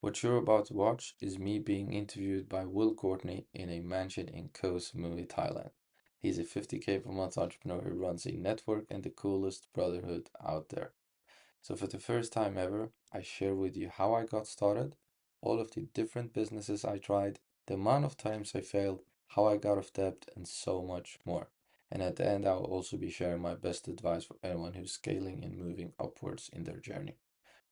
What you're about to watch is me being interviewed by Will Courtney in a mansion in Koh Samui, Thailand. He's a 50K per month entrepreneur who runs a network and the coolest brotherhood out there. So, for the first time ever, I share with you how I got started, all of the different businesses I tried, the amount of times I failed, how I got off debt, and so much more. And at the end, I will also be sharing my best advice for anyone who's scaling and moving upwards in their journey.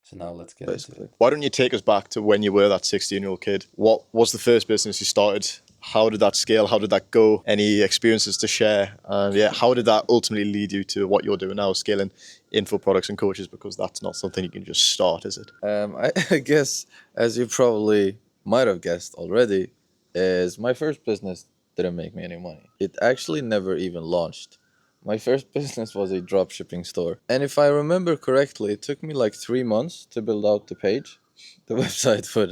So, now let's get into Basically. it. Why don't you take us back to when you were that 16-year-old kid? What was the first business you started? How did that scale? How did that go? Any experiences to share? And yeah, how did that ultimately lead you to what you're doing now, scaling info products and coaches? Because that's not something you can just start, is it? I guess, as you probably might have guessed already, is my first business didn't make me any money. It actually never even launched. My first business was a drop shipping store. And if I remember correctly, it took me like 3 months to build out the page, the website for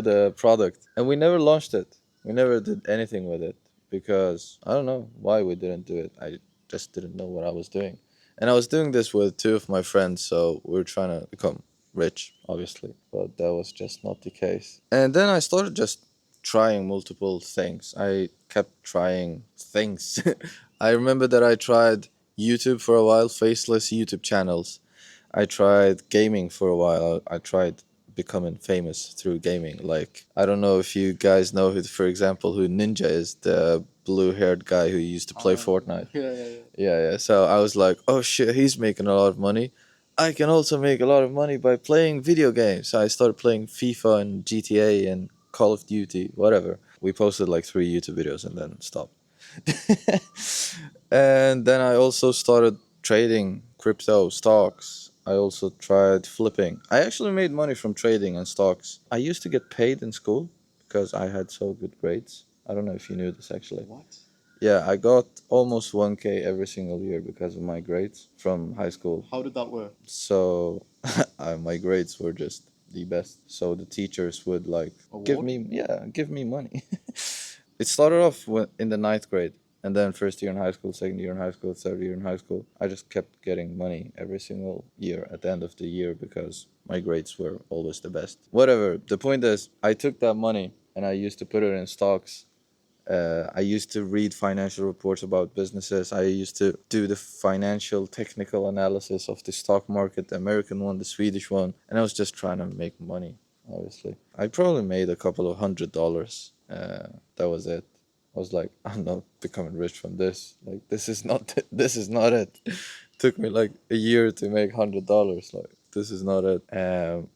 the product. And we never launched it. We never did anything with it because I don't know why we didn't do it. I just didn't know what I was doing. And I was doing this with two of my friends, so we were trying to become rich, obviously, but that was just not the case. And then I started just trying multiple things. I kept trying things. I remember that I tried YouTube for a while, faceless YouTube channels. I tried gaming for a while. I tried becoming famous through gaming. Like, I don't know if you guys know who, for example, who Ninja is, the blue-haired guy who used to play Fortnite. Yeah. So I was like, oh shit, he's making a lot of money. I can also make a lot of money by playing video games. So I started playing FIFA and GTA and Call of Duty, whatever. We posted like 3 YouTube videos and then stopped. And then I also started trading crypto stocks. I also tried flipping. I actually made money from trading and stocks. I used to get paid in school because I had so good grades. I don't know if you knew this actually. What? Yeah, I got almost 1K every single year because of my grades from high school. How did that work? So my grades were just the best. So the teachers would like give me money. It started off in the ninth grade, and then first year in high school, second year in high school, third year in high school. I just kept getting money every single year at the end of the year because my grades were always the best. Whatever. The point is, I took that money and I used to put it in stocks. I used to read financial reports about businesses. I used to do the financial technical analysis of the stock market, the American one, the Swedish one, and I was just trying to make money, obviously. I probably made a couple of $100. That was it. I was like, I'm not becoming rich from this. Like, this is not it. Took me like a year to make $100. Like, this is not it.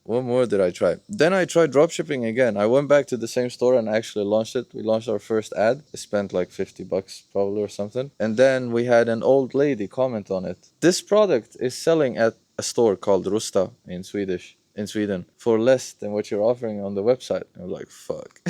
What more did I try? Then I tried dropshipping again. I went back to the same store and actually launched it. We launched our first ad. I spent like $50 probably or something. And then we had an old lady comment on it. This product is selling at a store called Rusta in Sweden for less than what you're offering on the website. And I'm like, fuck.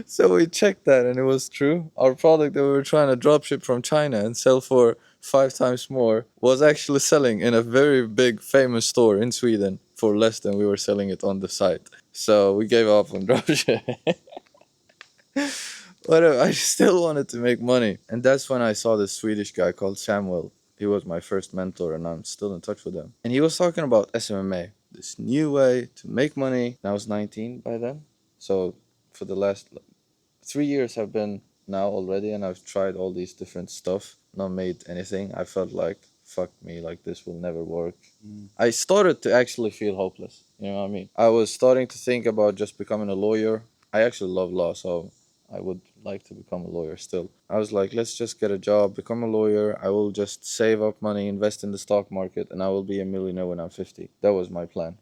So we checked that and it was true. Our product that we were trying to dropship from China and sell for 5 times more was actually selling in a very big famous store in Sweden for less than we were selling it on the site. So we gave up on dropshipping. But I still wanted to make money. And that's when I saw this Swedish guy called Samuel. He was my first mentor and I'm still in touch with him. And he was talking about SMMA, this new way to make money. And I was 19 by then. So for the last 3 years have been now already and I've tried all these different stuff, not made anything. I felt like fuck me, like this will never work. I started to actually feel hopeless. You know what I mean? I was starting to think about just becoming a lawyer. I actually love law, so I would like to become a lawyer still. I was like, let's just get a job, become a lawyer. I will just save up money, invest in the stock market, and I will be a millionaire when I'm 50. That was my plan.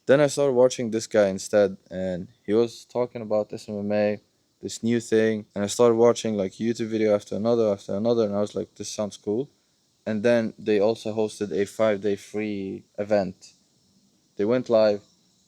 Then I started watching this guy instead, and he was talking about this MMA, this new thing, and I started watching like YouTube video after another, and I was like, this sounds cool. And then they also hosted a 5 day free event. They went live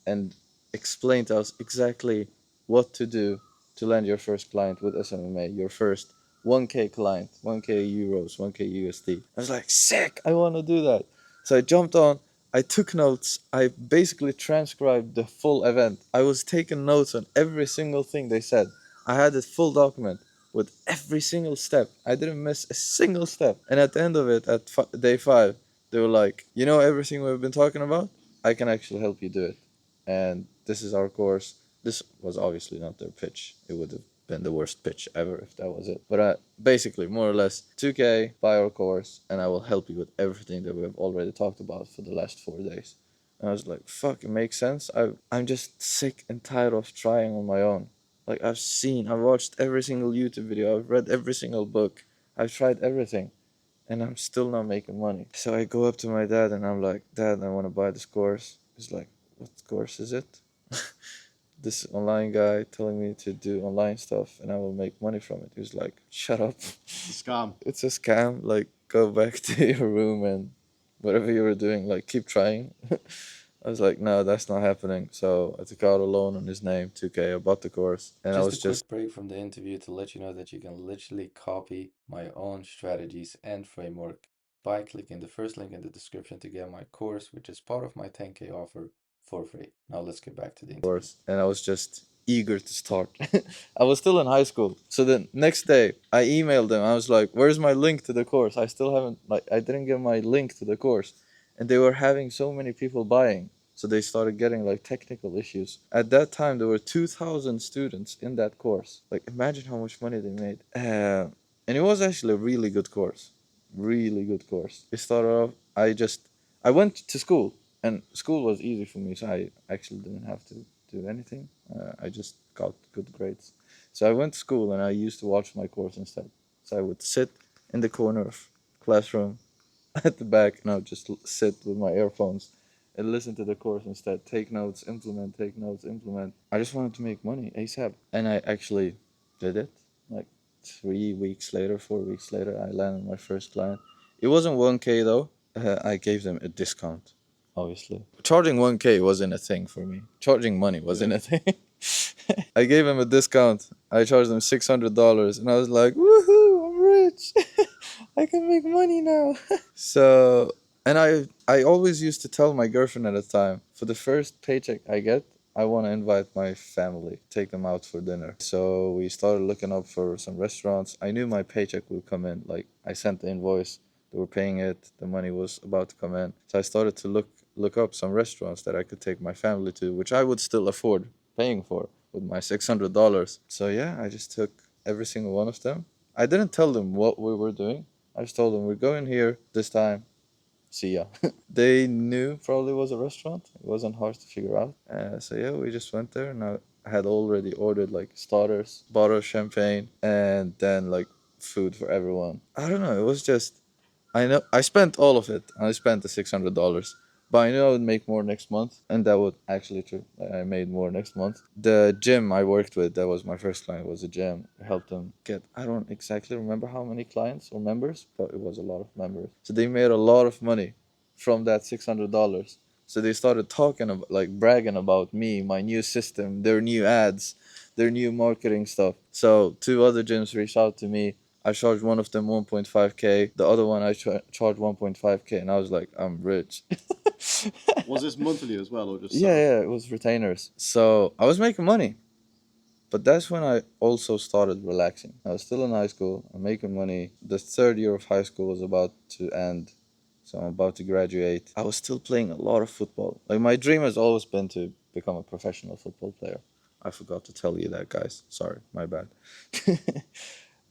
and explained to us exactly what to do to land your first client with SMMA, your first 1K client, 1K euros, 1K USD. I was like, sick, I want to do that. So I jumped on, I took notes, I basically transcribed the full event. I was taking notes on every single thing they said. I had a full document with every single step. I didn't miss a single step. And at the end of it, at day 5, they were like, you know everything we've been talking about? I can actually help you do it. and this is our course. This was obviously not their pitch. It would have been the worst pitch ever if that was it. But basically, more or less, 2K, buy our course, and I will help you with everything that we have already talked about for the last 4 days. And I was like, fuck, it makes sense. I'm just sick and tired of trying on my own. Like, I've watched every single YouTube video, I've read every single book, I've tried everything, and I'm still not making money. So I go up to my dad and I'm like, Dad, I want to buy this course. He's like, what course is it? This online guy telling me to do online stuff and I will make money from it. He was like, shut up. Scam. It's a scam. Like, go back to your room and whatever you were doing, like, keep trying. I was like, no, that's not happening. So I took out a loan on his name, 2K. I bought the course, and I was Just a quick just break from the interview to let you know that you can literally copy my own strategies and framework by clicking the first link in the description to get my course, which is part of my 10K offer for free. Now let's get back to the interview. course, and I was just eager to start. I was still in high school. So the next day, I emailed them. I was like, where's my link to the course? I still haven't, I didn't get my link to the course. And they were having so many people buying. So they started getting like technical issues. At that time, there were 2,000 students in that course. Like, imagine how much money they made. And it was actually a really good course. Really good course. It started off, I went to school, and school was easy for me, so I actually didn't have to do anything. I just got good grades. So I went to school and I used to watch my course instead. So I would sit in the corner of classroom at the back, and I would just sit with my earphones and listen to the course instead. Take notes, implement, take notes, implement. I just wanted to make money ASAP. And I actually did it. Like 3 weeks later, 4 weeks later, I landed my first client. It wasn't 1K though. I gave them a discount, obviously. Charging 1K wasn't a thing for me. Charging money wasn't a thing. I gave them a discount. I charged them $600, and I was like, woohoo, I'm rich. I can make money now. So, and I always used to tell my girlfriend at the time, for the first paycheck I get, I want to invite my family, take them out for dinner. So we started looking up for some restaurants. I knew my paycheck would come in. Like, I sent the invoice, they were paying it, the money was about to come in. So I started to look up some restaurants that I could take my family to, which I would still afford paying for with my $600. So yeah, I just took every single one of them. I didn't tell them what we were doing. I just told them, we're going here this time. See ya. They knew probably was a restaurant. It wasn't hard to figure out. So yeah, we just went there, and I had already ordered like starters, bottle of champagne, and then like food for everyone. I don't know. It was just, I know I spent all of it. I spent the $600. But I knew I would make more next month, and that was actually true. I made more next month. The gym I worked with, that was my first client, was a gym. I helped them get, I don't exactly remember how many clients or members, but it was a lot of members. So they made a lot of money from that $600. So they started talking about, like, bragging about me, my new system, their new ads, their new marketing stuff. So 2 other gyms reached out to me. I charged one of them 1.5K. The other one I charged 1.5K, and I was like, I'm rich. Was this monthly as well, or just? Yeah, it was retainers. So I was making money. But that's when I also started relaxing. I was still in high school, I'm making money. The 3rd year of high school was about to end, so I'm about to graduate. I was still playing a lot of football. Like, my dream has always been to become a professional football player. I forgot to tell you that, guys. Sorry, my bad.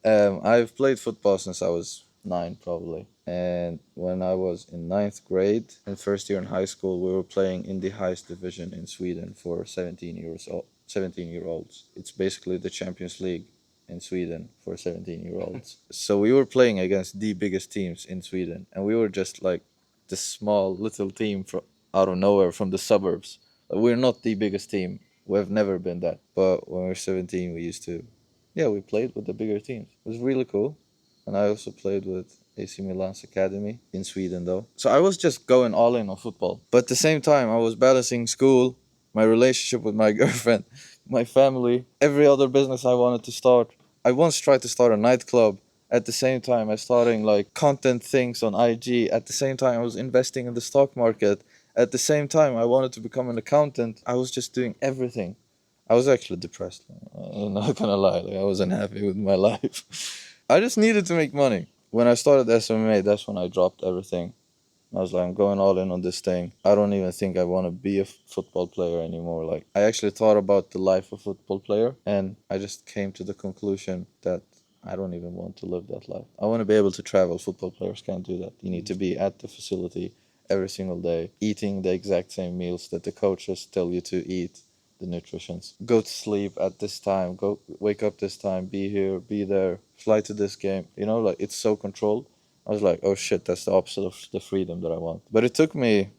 I've played football since I was 9, probably. And when I was in 9th grade and first year in high school, we were playing in the highest division in Sweden for 17-year-olds. It's basically the Champions League in Sweden for 17-year-olds. So we were playing against the biggest teams in Sweden, and we were just like this small little team from out of nowhere from the suburbs. Like, we're not the biggest team. We've never been that. But when we were 17, we used to, yeah, we played with the bigger teams. It was really cool. And I also played with AC Milan's academy in Sweden, though. So I was just going all in on football. But at the same time, I was balancing school, my relationship with my girlfriend, my family, every other business I wanted to start. I once tried to start a nightclub. At the same time, I was starting like content things on IG. At the same time, I was investing in the stock market. At the same time, I wanted to become an accountant. I was just doing everything. I was actually depressed. I'm not gonna lie. Like, I wasn't happy with my life. I just needed to make money. When I started SMA, that's when I dropped everything. I was like, I'm going all in on this thing. I don't even think I want to be a football player anymore. Like, I actually thought about the life of a football player, and I just came to the conclusion that I don't even want to live that life. I want to be able to travel. Football players can't do that. You need to be at the facility every single day, eating the exact same meals that the coaches tell you to eat, the nutritions. Go to sleep at this time, go wake up this time, be here, be there, fly to this game. You know, like it's so controlled. I was like, oh shit, that's the opposite of the freedom that I want. But it took me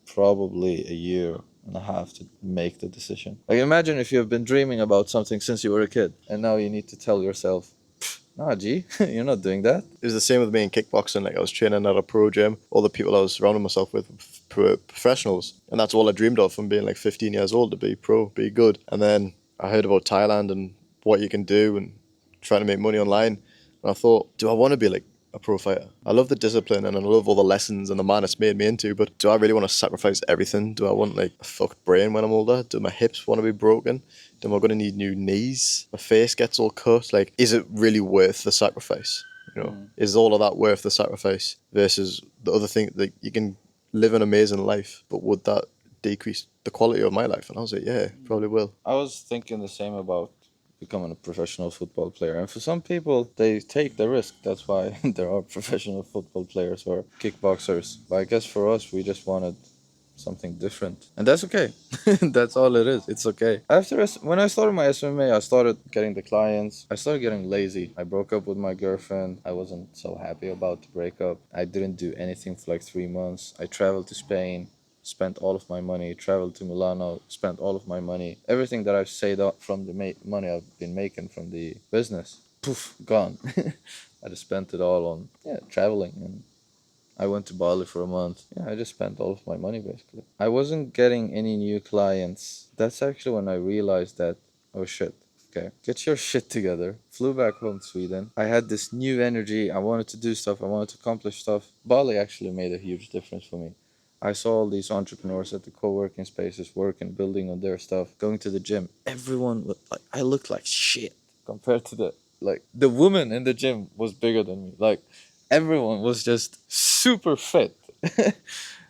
probably a year and a half to make the decision. Like imagine if you have been dreaming about something since you were a kid, and now you need to tell yourself, nah, G, you're not doing that. It was the same with me in kickboxing. Like I was training at a pro gym. All the people I was surrounding myself with were professionals, and that's all I dreamed of from being like 15 years old, to be pro, be good. And then I heard about Thailand and what you can do and trying to make money online, and I thought, do I want to be like a pro fighter? I love the discipline and I love all the lessons and the man it's made me into, but do I really want to sacrifice everything? Do I want like a fucked brain when I'm older? Do my hips want to be broken? Am I going to need new knees? My face gets all cut. Like, is it really worth the sacrifice? You know, is all of that worth the sacrifice versus the other thing that you can live an amazing life, but would that decrease the quality of my life? And I was like, yeah, probably will. I was thinking the same about becoming a professional football player. And for some people, they take the risk. That's why there are professional football players or kickboxers. But I guess for us, we just wanted something different. And that's okay. That's all it is. It's okay. When I started my SMA, I started getting the clients. I started getting lazy. I broke up with my girlfriend. I wasn't so happy about the breakup. I didn't do anything for like 3 months. I traveled to Spain, spent all of my money, traveled to Milano, spent all of my money. Everything that I've saved up from the money I've been making from the business, poof, gone. I just spent it all on traveling, and I went to Bali for a month. Yeah, I just spent all of my money basically. I wasn't getting any new clients. That's actually when I realized that, oh shit, okay, get your shit together. Flew back home to Sweden. I had this new energy. I wanted to do stuff. I wanted to accomplish stuff. Bali actually made a huge difference for me. I saw all these entrepreneurs at the co-working spaces working, building on their stuff, going to the gym. Everyone, I looked like shit compared to the woman in the gym was bigger than me. Like, everyone was just super fit.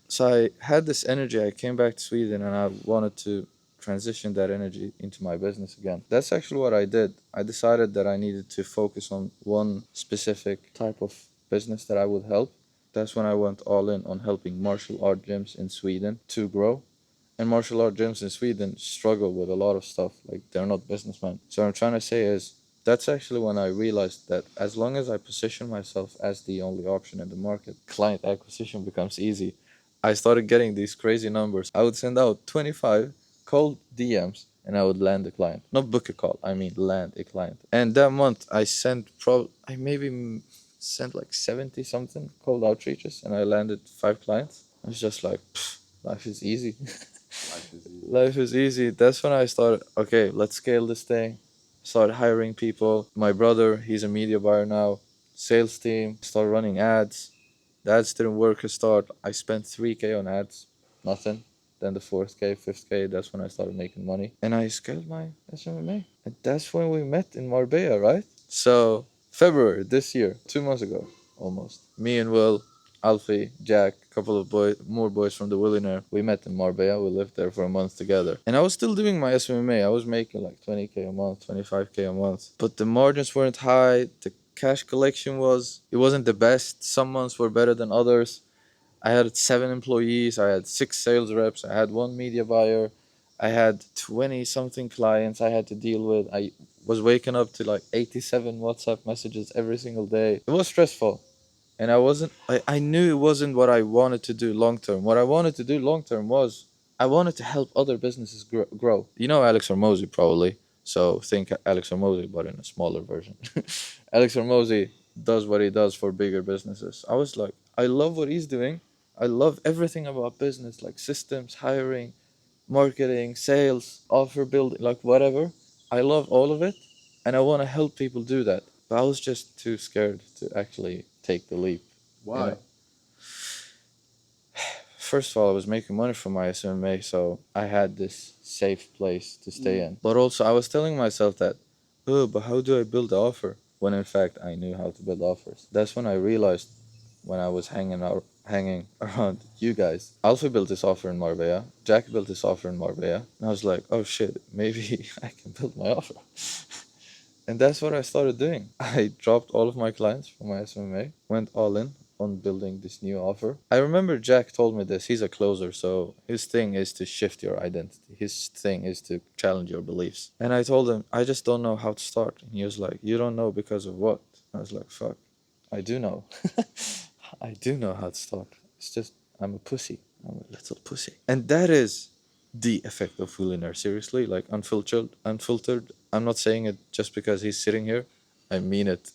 So I had this energy. I came back to Sweden and I wanted to transition that energy into my business again. That's actually what I did. I decided that I needed to focus on one specific type of business that I would help. That's when I went all in on helping martial art gyms in Sweden to grow. And martial art gyms in Sweden struggle with a lot of stuff. Like, they're not businessmen. So what I'm trying to say is, that's actually when I realized that as long as I position myself as the only option in the market, client acquisition becomes easy. I started getting these crazy numbers. I would send out 25 cold DMs and I would land a client. Not book a call, I mean land a client. And that month I sent like 70 something cold outreaches and I landed 5 clients. I was just like, life is easy. Life is easy. That's when I started, okay, let's scale this thing. Started hiring people. My brother, he's a media buyer now. Sales team, started running ads. The ads didn't work at start. I spent 3K on ads, nothing. Then the 4th K, 5th K, that's when I started making money. And I scaled my SMA. And that's when we met in Marbella, right? So, February this year, 2 months ago, almost. Me and Will, Alfie, Jack, a couple of more boys from the Willionaire. We met in Marbella. We lived there for a month together. And I was still doing my SMA. I was making like 20K a month, 25K a month. But the margins weren't high. The cash collection wasn't the best. Some months were better than others. I had 7 employees. I had 6 sales reps. I had 1 media buyer. I had 20 something clients I had to deal with. I was waking up to like 87 WhatsApp messages every single day. It was stressful. And I knew it wasn't what I wanted to do long term. What I wanted to do long term was I wanted to help other businesses grow. You know Alex Hormozy probably. So think Alex Hormozy, but in a smaller version. Alex Hormozy does what he does for bigger businesses. I was like, I love what he's doing. I love everything about business, like systems, hiring, marketing, sales, offer building, like whatever. I love all of it. And I want to help people do that. But I was just too scared to actually take the leap. Why? You know? First of all, I was making money from my SMA, so I had this safe place to stay in. But also, I was telling myself that, oh, but how do I build the offer? When in fact, I knew how to build offers. That's when I realized when I was hanging hanging around you guys. Alfie built this offer in Marbella. Jack built this offer in Marbella. And I was like, oh shit, maybe I can build my offer. And that's what I started doing. I dropped all of my clients from my SMMA, went all in on building this new offer. I remember Jack told me this. He's a closer, so his thing is to shift your identity. His thing is to challenge your beliefs. And I told him, I just don't know how to start. And he was like, you don't know because of what? I was like, fuck, I do know. I do know how to start. It's just, I'm a pussy. I'm a little pussy. And that is the effect of Willionaire, seriously, like unfiltered. I'm not saying it just because he's sitting here. I mean it.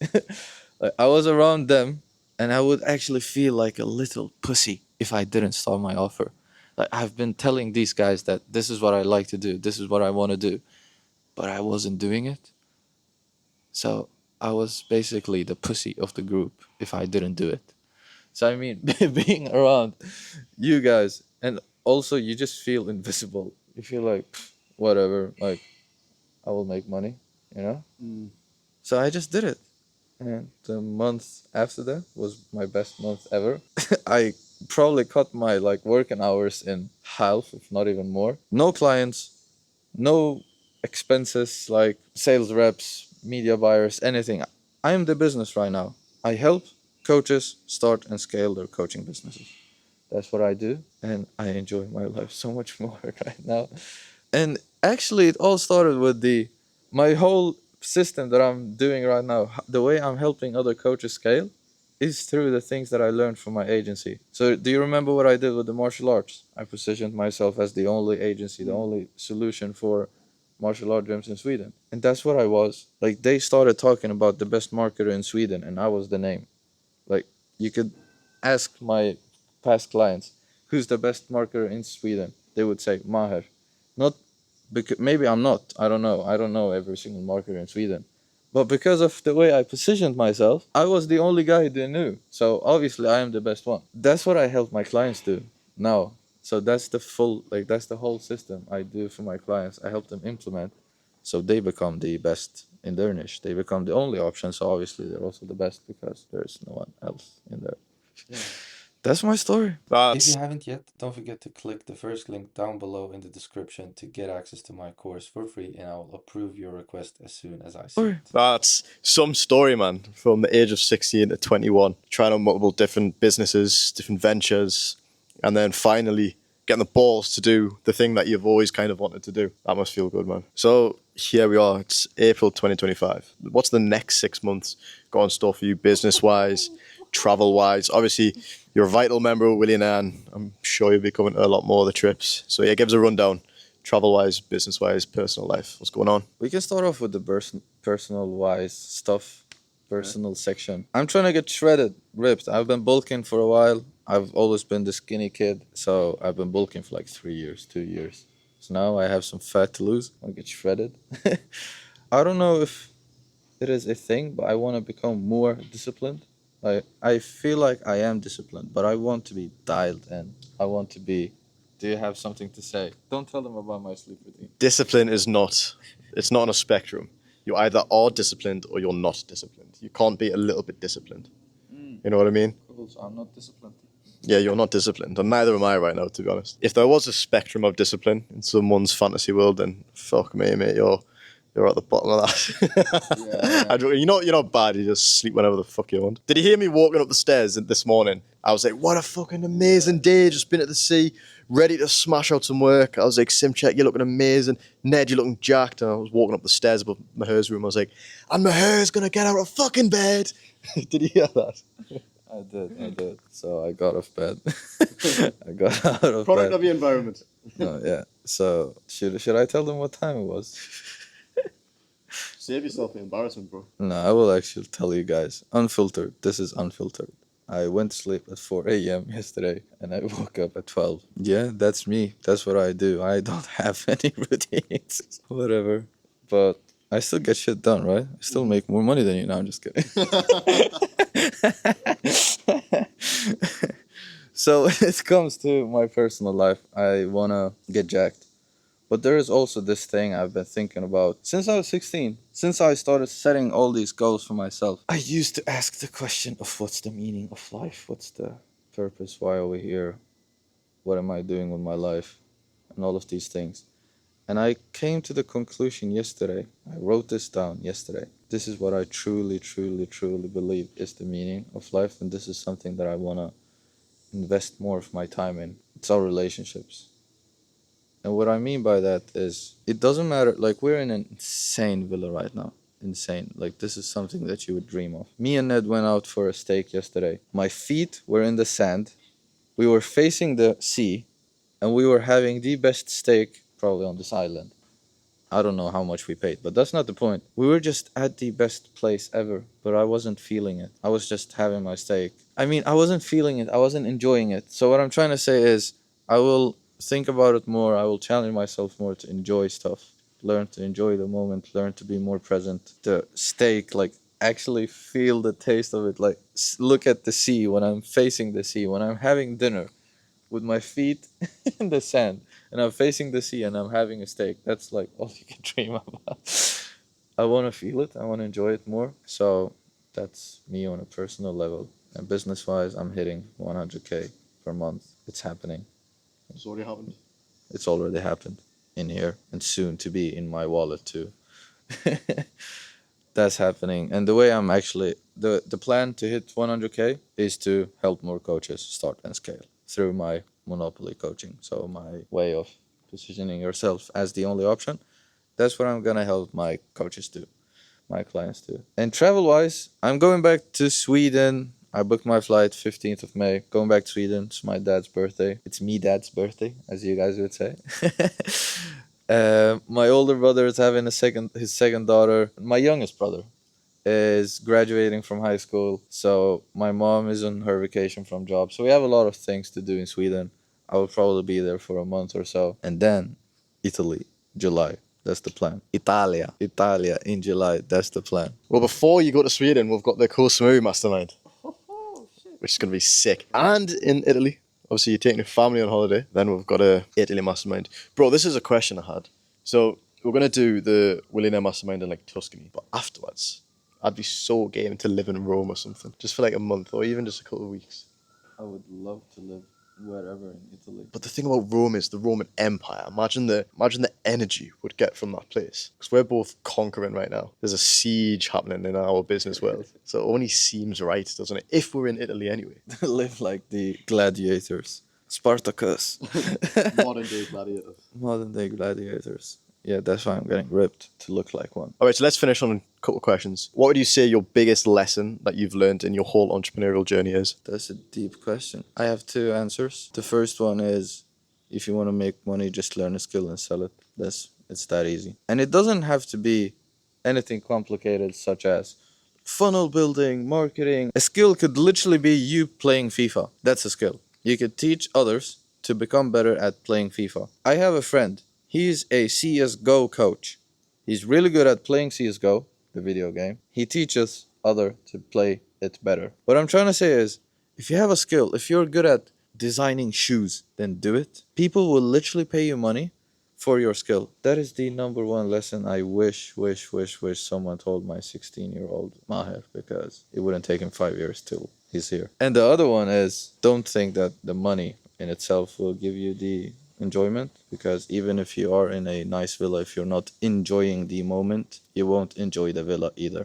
Like, I was around them and I would actually feel like a little pussy if I didn't start my offer. Like, I've been telling these guys that this is what I like to do, this is what I want to do, but I wasn't doing it. So I was basically the pussy of the group if I didn't do it. So I mean, being around you guys, and also you just feel invisible. You feel like, whatever, like, I will make money, you know? So I just did it. And the month after that was my best month ever. I probably cut my like working hours in half, if not even more. No clients, no expenses like sales reps, media buyers, anything. I am the business right now. I help coaches start and scale their coaching businesses. That's what I do, and I enjoy my life so much more right now. And actually, it all started with my whole system that I'm doing right now. The way I'm helping other coaches scale is through the things that I learned from my agency. So, do you remember what I did with the martial arts? I positioned myself as the only agency, the only solution for martial art gyms in Sweden. And that's what I was. Like, they started talking about the best marketer in Sweden, and I was the name. Like, you could ask my past clients, who's the best marketer in Sweden? They would say Maher. Not because maybe I'm not. I don't know. I don't know every single marketer in Sweden. But because of the way I positioned myself, I was the only guy they knew. So obviously I am the best one. That's what I help my clients do now. So that's the whole system I do for my clients. I help them implement so they become the best in their niche. They become the only option. So obviously they're also the best because there's no one else in there. Yeah. That's my story. If That's you haven't yet, don't forget to click the first link down below in the description to get access to my course for free, and I will approve your request as soon as I see it. that's some story, man. From the age of 16 to 21, trying on multiple different businesses, different ventures, and then finally getting the balls to do the thing that you've always kind of wanted to do. That must feel good, man. So here we are. It's April 2025. What's the next 6 months got in store for you, business-wise, travel-wise? Obviously, you're a vital member of Willionaire, and I'm sure you'll be coming to a lot more of the trips. So yeah, give us a rundown, travel-wise, business-wise, personal life. What's going on? We can start off with the personal-wise stuff, personal section. I'm trying to get shredded, ripped. I've been bulking for a while. I've always been the skinny kid, so I've been bulking for like 3 years, 2 years. So now I have some fat to lose. I want to get shredded. I don't know if it is a thing, but I want to become more disciplined. I feel like I am disciplined, but I want to be dialed in. I want to be... Do you have something to say? Don't tell them about my sleep routine. Discipline is not, it's not on a spectrum. You either are disciplined or you're not disciplined. You can't be a little bit disciplined. You know what I mean? Cool, so I'm not disciplined. Yeah, you're not disciplined, and neither am I right now, to be honest. If there was a spectrum of discipline in someone's fantasy world, then fuck me, mate, you're at the bottom of that. Yeah. You're not bad. You just sleep whenever the fuck you want. Did you hear me walking up the stairs this morning? I was like, what a fucking amazing day. Just been at the sea, ready to smash out some work. I was like, Simcheck, you're looking amazing. Ned, you're looking jacked. And I was walking up the stairs above Maher's room. I was like, and Maher's going to get out of fucking bed. Did you hear that? I did. So I got off bed. I got out of Product bed. of the environment. No, yeah. So should I tell them what time it was? Save yourself the embarrassment, bro. No, I will actually tell you guys. Unfiltered. This is unfiltered. I went to sleep at 4 a.m. yesterday and I woke up at 12. Yeah, that's me. That's what I do. I don't have any routines. Whatever. But I still get shit done, right? I still make more money than you. No, I'm just kidding. So when it comes to my personal life, I want to get jacked. But there is also this thing I've been thinking about since I was 16. Since I started setting all these goals for myself, I used to ask the question of what's the meaning of life? What's the purpose? Why are we here? What am I doing with my life? And all of these things. And I came to the conclusion yesterday. I wrote this down yesterday. This is what I truly, truly, truly believe is the meaning of life. And this is something that I want to invest more of my time in. It's our relationships. And what I mean by that is, it doesn't matter. Like, we're in an insane villa right now. Insane. Like, this is something that you would dream of. Me and Ned went out for a steak yesterday. My feet were in the sand. We were facing the sea. And we were having the best steak probably on this island. I don't know how much we paid, but that's not the point. We were just at the best place ever, but I wasn't feeling it. I was just having my steak. I mean, I wasn't feeling it. I wasn't enjoying it. So what I'm trying to say is, I will think about it more. I will challenge myself more to enjoy stuff. Learn to enjoy the moment. Learn to be more present. The steak, like, actually feel the taste of it. Like, look at the sea when I'm facing the sea. When I'm having dinner with my feet in the sand and I'm facing the sea and I'm having a steak. That's like all you can dream about. I want to feel it. I want to enjoy it more. So that's me on a personal level. And business wise, I'm hitting 100K per month. It's happening. It's already happened. It's already happened in here and soon to be in my wallet too. That's happening. And the way I'm actually, the plan to hit 100K is to help more coaches start and scale through my monopoly coaching. So my way of positioning yourself as the only option, that's what I'm gonna help my coaches do, my clients do. And travel wise, I'm going back to Sweden. I booked my flight 15th of May, going back to Sweden. It's my dad's birthday. It's me dad's birthday, as you guys would say. My older brother is having his second daughter. My youngest brother is graduating from high school, so my mom is on her vacation from job. So we have a lot of things to do in Sweden. I will probably be there for a month or so. And then Italy, July. That's the plan. Italia in July. That's the plan. Well, before you go to Sweden, we've got the Koh Samui Mastermind, which is going to be sick. And in Italy, obviously you're taking your family on holiday. Then we've got a Italy Mastermind. Bro, this is a question I had. So we're going to do the Willionaire Mastermind in like Tuscany. But afterwards, I'd be so game to live in Rome or something. Just for like a month or even just a couple of weeks. I would love to live wherever in Italy. But the thing about Rome is the Roman Empire. Imagine the energy we'd get from that place. Because we're both conquering right now. There's a siege happening in our business world. So it only seems right, doesn't it? If we're in Italy anyway. Live like the gladiators. Spartacus. Modern day gladiators. Modern day gladiators. Yeah, that's why I'm getting ripped to look like one. All right, so let's finish on a couple of questions. What would you say your biggest lesson that you've learned in your whole entrepreneurial journey is? That's a deep question. I have two answers. The first one is, if you want to make money, just learn a skill and sell it. It's that easy. And it doesn't have to be anything complicated, such as funnel building, marketing. A skill could literally be you playing FIFA. That's a skill. You could teach others to become better at playing FIFA. I have a friend. He's a CSGO coach. He's really good at playing CSGO, the video game. He teaches others to play it better. What I'm trying to say is, if you have a skill, if you're good at designing shoes, then do it. People will literally pay you money for your skill. That is the number one lesson I wish someone told my 16-year-old Maher, because it wouldn't take him 5 years till he's here. And the other one is, don't think that the money in itself will give you the enjoyment, because even if you are in a nice villa, if you're not enjoying the moment, you won't enjoy the villa either.